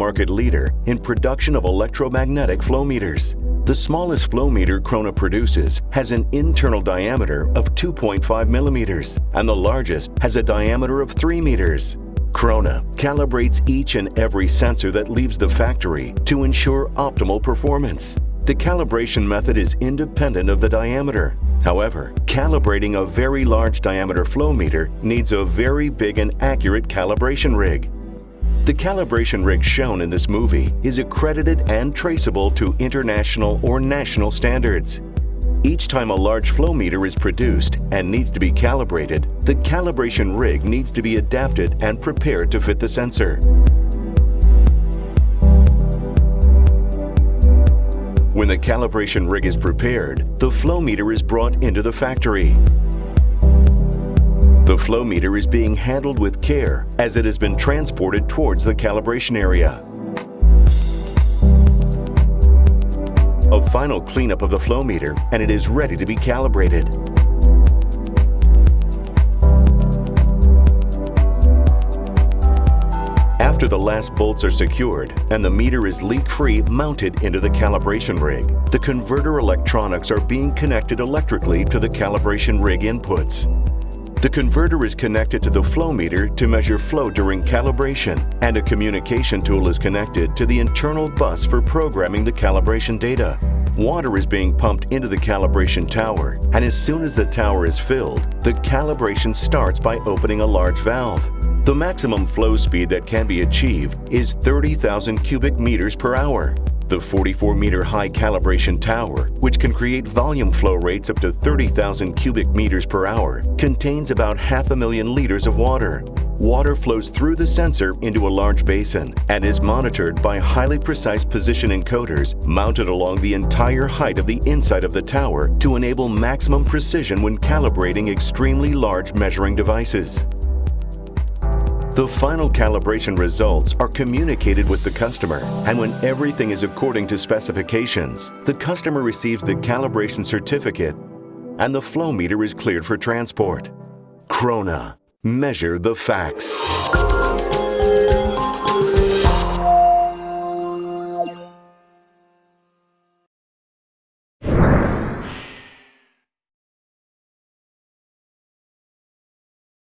market leader in production of electromagnetic flow meters. The smallest flow meter Krohne produces has an internal diameter of 2.5 millimeters, and the largest has a diameter of 3 meters. Krohne calibrates each and every sensor that leaves the factory to ensure optimal performance. The calibration method is independent of the diameter. However, calibrating a very large diameter flow meter needs a very big and accurate calibration rig. The calibration rig shown in this movie is accredited and traceable to international or national standards. Each time a large flow meter is produced and needs to be calibrated, the calibration rig needs to be adapted and prepared to fit the sensor. When the calibration rig is prepared, the flow meter is brought into the factory. The flow meter is being handled with care as it has been transported towards the calibration area. A final cleanup of the flow meter and it is ready to be calibrated. After the last bolts are secured and the meter is leak-free mounted into the calibration rig, the converter electronics are being connected electrically to the calibration rig inputs. The converter is connected to the flow meter to measure flow during calibration, and a communication tool is connected to the internal bus for programming the calibration data. Water is being pumped into the calibration tower, and as soon as the tower is filled, the calibration starts by opening a large valve. The maximum flow speed that can be achieved is 30,000 cubic meters per hour. The 44-meter high calibration tower, which can create volume flow rates up to 30,000 cubic meters per hour, contains about 500,000 liters of water. Water flows through the sensor into a large basin and is monitored by highly precise position encoders mounted along the entire height of the inside of the tower to enable maximum precision when calibrating extremely large measuring devices. The final calibration results are communicated with the customer, and when everything is according to specifications, the customer receives the calibration certificate and the flow meter is cleared for transport. Krohne, measure the facts.